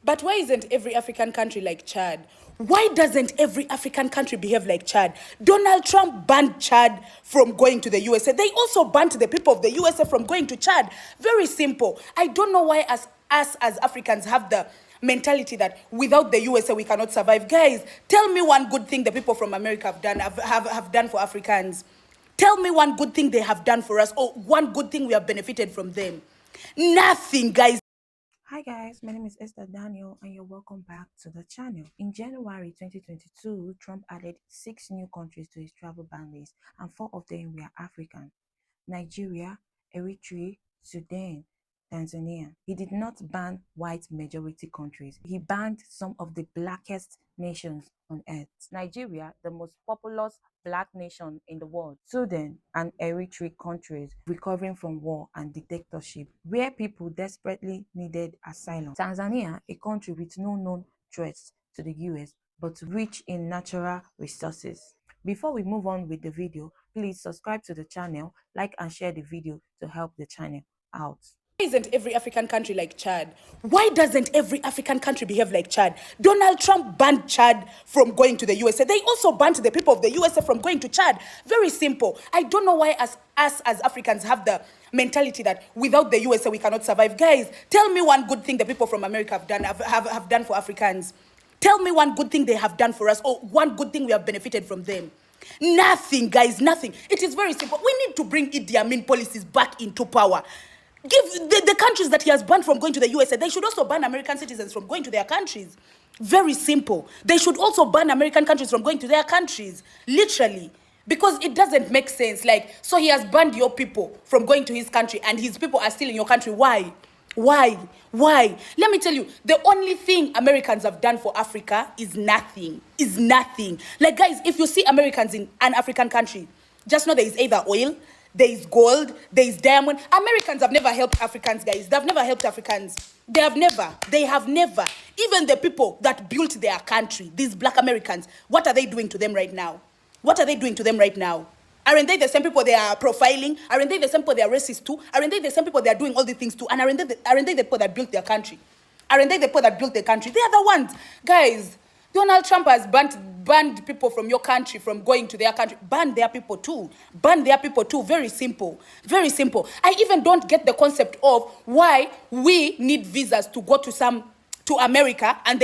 But why isn't every African country like Chad? Why doesn't every African country behave like Chad? Donald Trump banned Chad from going to the USA. They also banned the people of the USA from going to Chad. Very simple. I don't know why us as Africans have the mentality that without the USA we cannot survive. Guys, tell me one good thing the people from America have done for Africans. Tell me one good thing they have done for us, or one good thing we have benefited from them. Nothing, guys. Hi guys, my name is Esther Daniel and you're welcome back to the channel. In January 2022, Trump added 6 new countries to his travel ban list and 4 of them were African: Nigeria, Eritrea, Sudan, Tanzania. He did not ban white majority countries. He banned some of the blackest nations on earth. Nigeria, the most populous black nation in the world. Sudan and Eritrea, countries recovering from war and dictatorship, where people desperately needed asylum. Tanzania, a country with no known threats to the US, but rich in natural resources. Before we move on with the video, please subscribe to the channel, like and share the video to help the channel out. Why isn't every African country like Chad? Why doesn't every African country behave like Chad? Donald Trump banned Chad from going to the USA. They also banned the people of the USA from going to Chad. Very simple. I don't know why us as Africans have the mentality that without the USA we cannot survive. Guys, tell me one good thing the people from America have done for Africans. Tell me one good thing they have done for us, or one good thing we have benefited from them. Nothing, guys, nothing. It is very simple. We need to bring Idi Amin policies back into power. Give the countries that he has banned from going to the USA, they should also ban American citizens from going to their countries. Very simple. They should also ban American countries from going to their countries. Literally. Because it doesn't make sense. Like, so he has banned your people from going to his country and his people are still in your country. Why? Why? Why? Let me tell you, the only thing Americans have done for Africa is nothing. Is nothing. Like, guys, if you see Americans in an African country, just know there is either oil, there is gold, there is diamond. Americans have never helped Africans, guys. They have never helped Africans. They have never. Even the people that built their country, these black Americans, what are they doing to them right now? What are they doing to them right now? Aren't they the same people they are profiling? Aren't they the same people they are racist to? Aren't they the same people they are doing all these things to? And aren't they the people that built their country? Aren't they the people that built their country? They are the ones. Guys, Donald Trump has banned people from your country from going to their country. Ban their people too. Ban their people too. Very simple. Very simple. I even don't get the concept of why we need visas to go to America, and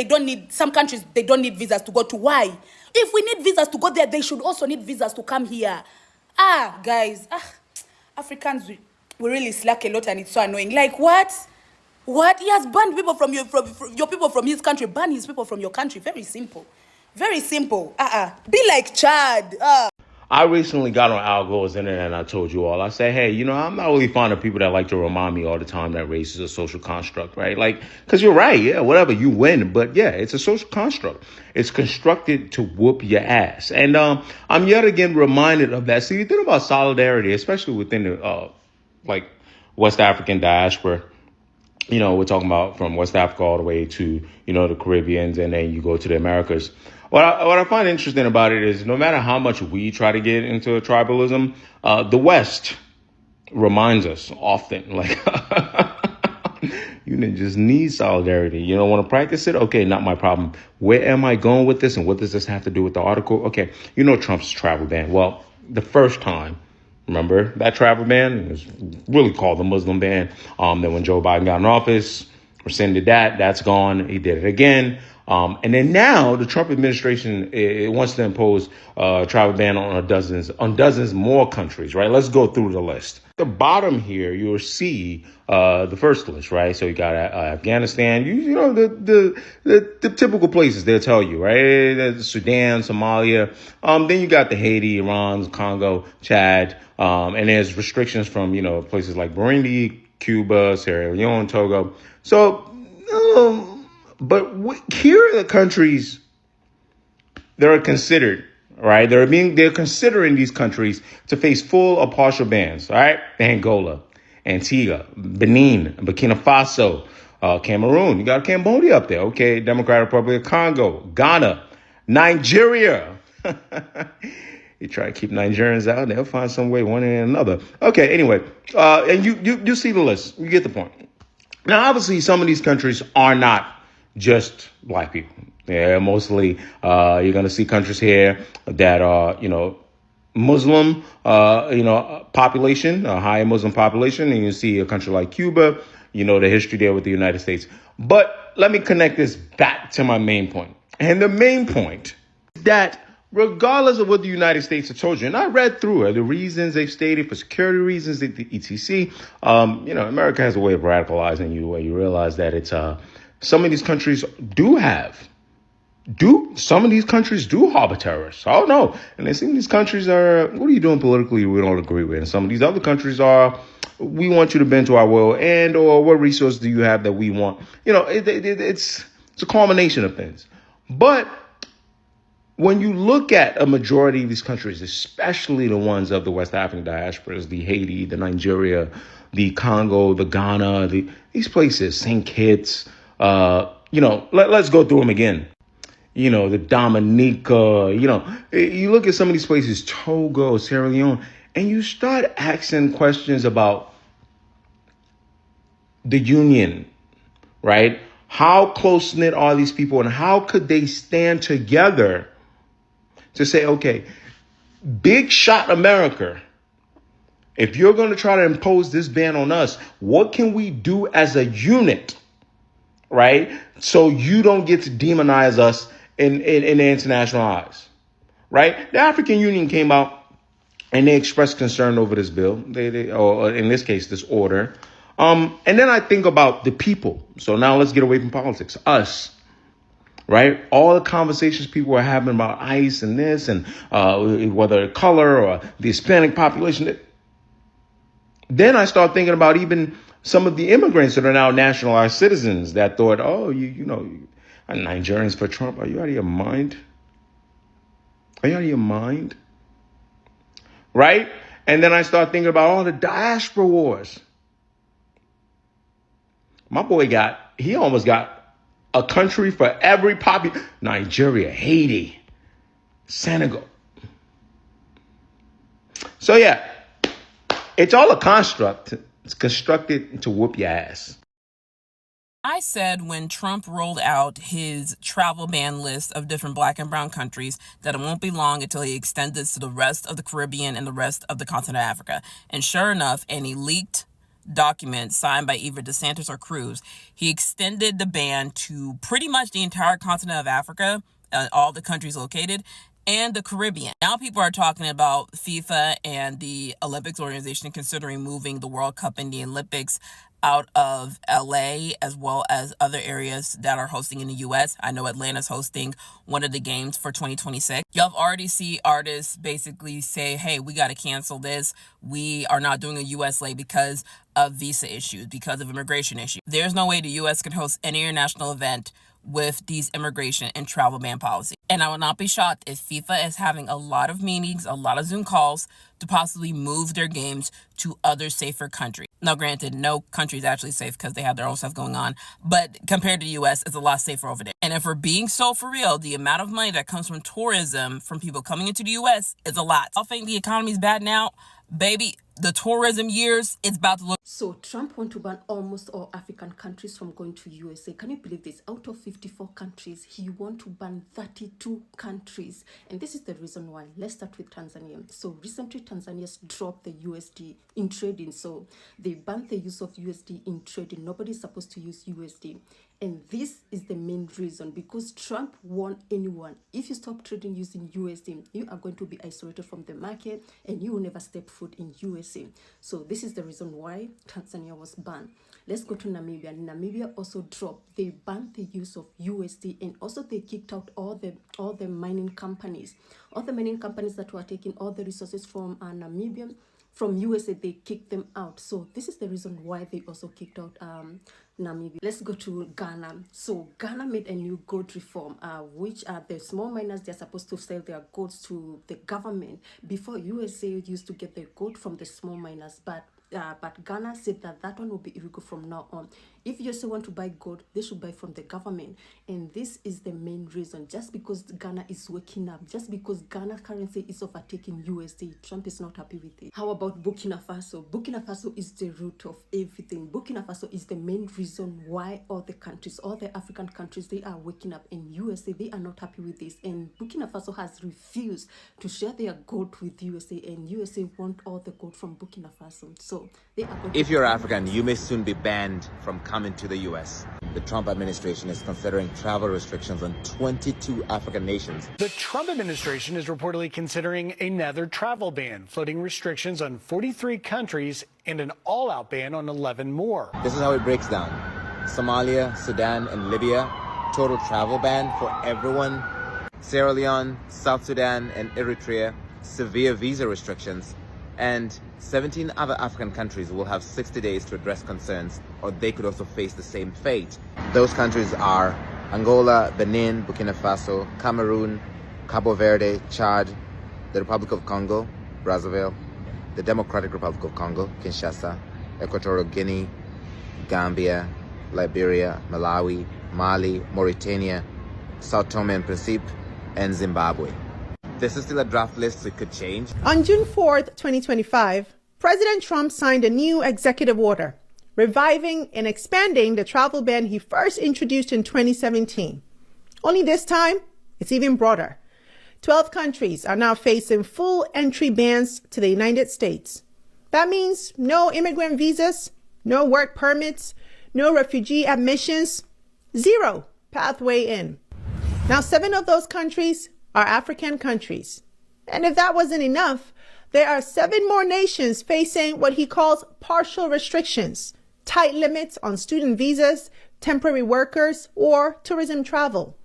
some countries they don't need visas to go to. Why? If we need visas to go there, they should also need visas to come here. Guys, Africans, we really slack a lot and it's so annoying. Like, what? What? He has banned people from your people from his country. Ban his people from your country. Very simple. Very simple. Be like Chad. I recently got on Al Gore's internet and I told you all, I said, hey, I'm not really fond of people that like to remind me all the time that race is a social construct, right? Like, because you're right. Yeah, whatever, you win. But yeah, it's a social construct. It's constructed to whoop your ass. And I'm yet again reminded of that. See, you think about solidarity, especially within the West African diaspora. We're talking about from West Africa all the way to, the Caribbeans, and then you go to the Americas. What I find interesting about it is no matter how much we try to get into tribalism, the West reminds us often, like, you just need solidarity. You don't want to practice it? Okay, not my problem. Where am I going with this? And what does this have to do with the article? Okay, Trump's travel ban. Well, the first time, remember that travel ban? It was really called the Muslim ban. Then when Joe Biden got in office, rescinded that. That's gone. He did it again. And then now the Trump administration wants to impose a travel ban on dozens more countries, right? Let's go through the list. At the bottom here, you'll see the first list, right? So you got Afghanistan, the typical places they'll tell you, right? Sudan, Somalia. Then you got the Haiti, Iran, Congo, Chad. And there's restrictions from, places like Burundi, Cuba, Sierra Leone, Togo. So, but here are the countries that are considered, right? They're considering these countries to face full or partial bans, all right? Angola, Antigua, Benin, Burkina Faso, Cameroon. You got Cambodia up there. Okay. Democratic Republic of Congo, Ghana, Nigeria. You try to keep Nigerians out, they'll find some way, one way or another. Okay, anyway, and you see the list. You get the point. Now, obviously, some of these countries are not just black people. Yeah, mostly you're going to see countries here that are, Muslim, population, a high Muslim population, and you see a country like Cuba, the history there with the United States. But let me connect this back to my main point. And the main point is that regardless of what the United States have told you, and I read through it, the reasons they've stated for security reasons, the etc. America has a way of radicalizing you where you realize that it's some of these countries some of these countries do harbor terrorists. Oh no. And then some of these countries are, what are you doing politically we don't agree with? And some of these other countries are, we want you to bend to our will, and or what resources do you have that we want? It's a culmination of things. But when you look at a majority of these countries, especially the ones of the West African diasporas, the Haiti, the Nigeria, the Congo, the Ghana, these places, St. Kitts, let's go through them again. The Dominica, you look at some of these places, Togo, Sierra Leone, and you start asking questions about the union, right? How close knit are these people, and how could they stand together to say, okay, big shot America, if you're going to try to impose this ban on us, what can we do as a unit, right? So you don't get to demonize us in the international eyes, right? The African Union came out and they expressed concern over this bill, or in this case, this order. And then I think about the people. So now let's get away from politics. Us, right? All the conversations people are having about ICE and this, and whether color or the Hispanic population. Then I start thinking about even some of the immigrants that are now nationalized citizens that thought, Nigerians for Trump. Are you out of your mind? Are you out of your mind? Right? And then I start thinking about all the diaspora wars. My boy he almost got a country for every Nigeria, Haiti, Senegal. So yeah, it's all a construct. It's constructed to whoop your ass. I said when Trump rolled out his travel ban list of different black and brown countries that it won't be long until he extends this to the rest of the Caribbean and the rest of the continent of Africa. And sure enough, any leaked document signed by either DeSantis or Cruz, he extended the ban to pretty much the entire continent of Africa, all the countries located, and the Caribbean. Now people are talking about FIFA and the Olympics organization considering moving the World Cup and the Olympics out of LA as well as other areas that are hosting in the US. I know Atlanta's hosting one of the games for 2026. Y'all have already see artists basically say, hey, we got to cancel this. We are not doing a US leg because of visa issues, because of immigration issues. There's no way the US can host any international event with these immigration and travel ban policy. And I will not be shocked if FIFA is having a lot of meetings, a lot of Zoom calls to possibly move their games to other safer countries. Now, granted, no country is actually safe because they have their own stuff going on, but compared to the US, it's a lot safer over there. And if we're being so for real, the amount of money that comes from tourism, from people coming into the US, is a lot. I think the economy's bad now. Baby, the tourism years, it's about to look. So Trump want to ban almost all African countries from going to USA. Can you believe this? Out of 54 countries, he want to ban 32 countries. And this is the reason why. Let's start with Tanzania. So recently, Tanzania's dropped the USD in trading. So they banned the use of USD in trading. Nobody's supposed to use USD. And this is the main reason, because Trump warned anyone, if you stop trading using USD, you are going to be isolated from the market and you will never step foot in USA. So this is the reason why Tanzania was banned. Let's go to Namibia. Namibia also dropped. They banned the use of USD, and also they kicked out all the mining companies. All the mining companies that were taking all the resources from Namibia, from USA, they kicked them out. So this is the reason why they also kicked out Namibia. Let's go to Ghana. So Ghana made a new gold reform, which the small miners, they're supposed to sell their golds to the government. Before, USA used to get the gold from the small miners, but Ghana said that one will be illegal from now on. If USA want to buy gold, they should buy from the government. And this is the main reason. Just because Ghana is waking up, just because Ghana currency is overtaking USA, Trump is not happy with it. How about Burkina Faso? Burkina Faso is the root of everything. Burkina Faso is the main reason why all the countries, all the African countries, they are waking up. And USA, they are not happy with this. And Burkina Faso has refused to share their gold with USA. And USA want all the gold from Burkina Faso. So they are going If you're African, you may soon be banned from coming to the U.S. The Trump administration is considering travel restrictions on 22 African nations. The Trump administration is reportedly considering another travel ban, floating restrictions on 43 countries and an all-out ban on 11 more. This is how it breaks down. Somalia, Sudan, and Libya, total travel ban for everyone. Sierra Leone, South Sudan, and Eritrea, severe visa restrictions. And 17 other African countries will have 60 days to address concerns, or they could also face the same fate. Those countries are Angola, Benin, Burkina Faso, Cameroon, Cabo Verde, Chad, the Republic of Congo, Brazzaville, the Democratic Republic of Congo, Kinshasa, Equatorial Guinea, Gambia, Liberia, Malawi, Mali, Mauritania, Sao Tome and Principe, and Zimbabwe. This is still a draft list, so it could change. On June 4th, 2025, President Trump signed a new executive order, reviving and expanding the travel ban he first introduced in 2017. Only this time, it's even broader. 12 countries are now facing full entry bans to the United States. That means no immigrant visas, no work permits, no refugee admissions, zero pathway in. Now, 7 of those countries are African countries. And if that wasn't enough, there are 7 more nations facing what he calls partial restrictions, tight limits on student visas, temporary workers, or tourism travel.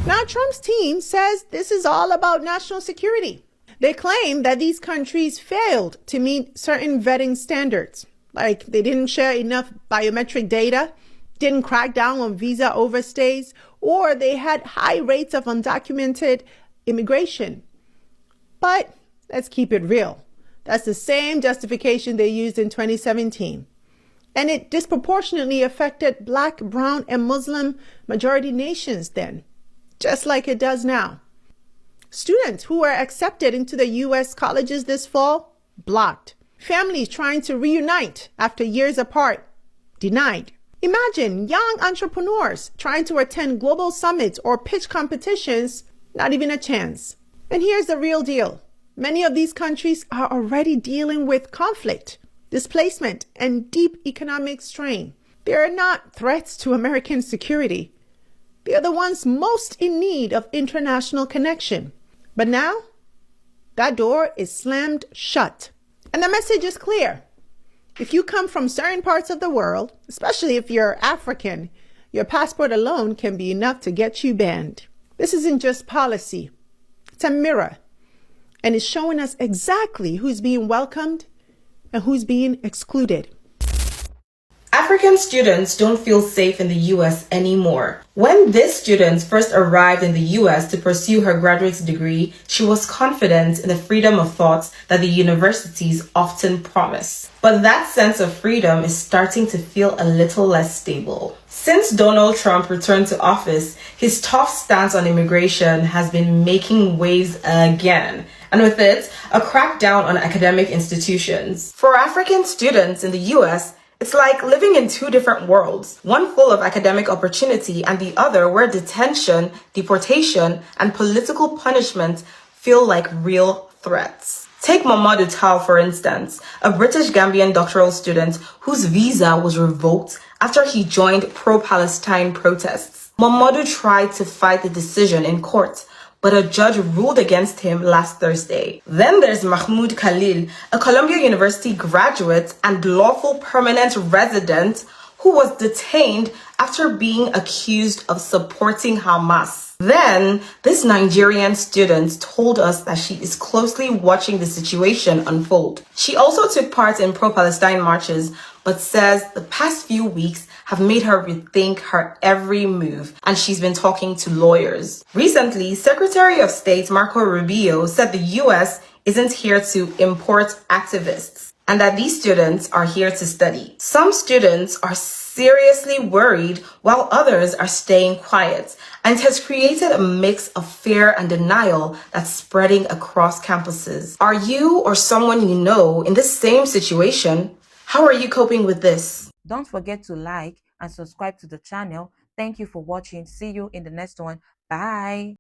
Now, Trump's team says this is all about national security. They claim that these countries failed to meet certain vetting standards, like they didn't share enough biometric data, didn't crack down on visa overstays, or they had high rates of undocumented immigration. But let's keep it real. That's the same justification they used in 2017. And it disproportionately affected Black, Brown, and Muslim majority nations then, just like it does now. Students who were accepted into the U.S. colleges this fall, blocked. Families trying to reunite after years apart, denied. Imagine young entrepreneurs trying to attend global summits or pitch competitions, not even a chance. And here's the real deal. Many of these countries are already dealing with conflict, displacement, and deep economic strain. They are not threats to American security. They are the ones most in need of international connection. But now, that door is slammed shut. And the message is clear. If you come from certain parts of the world, especially if you're African, your passport alone can be enough to get you banned. This isn't just policy. It's a mirror. And it's showing us exactly who's being welcomed and who's being excluded. African students don't feel safe in the U.S. anymore. When this student first arrived in the U.S. to pursue her graduate degree, she was confident in the freedom of thought that the universities often promise. But that sense of freedom is starting to feel a little less stable. Since Donald Trump returned to office, his tough stance on immigration has been making waves again. And with it, a crackdown on academic institutions. For African students in the U.S., it's like living in 2 different worlds, one full of academic opportunity and the other where detention, deportation, and political punishment feel like real threats. Take Mamadou Tall, for instance, a British Gambian doctoral student whose visa was revoked after he joined pro-Palestine protests. Mamadou tried to fight the decision in court, but a judge ruled against him last Thursday. Then there's Mahmoud Khalil, a Columbia University graduate and lawful permanent resident who was detained after being accused of supporting Hamas. Then, this Nigerian student told us that she is closely watching the situation unfold. She also took part in pro-Palestine marches, but says the past few weeks have made her rethink her every move, and she's been talking to lawyers. Recently, Secretary of State Marco Rubio said the U.S. isn't here to import activists, and that these students are here to study. Some students are seriously worried while others are staying quiet, and it has created a mix of fear and denial that's spreading across campuses. Are you or someone you know in the same situation? How are you coping with this? Don't forget to like and subscribe to the channel. Thank you for watching. See you in the next one. Bye.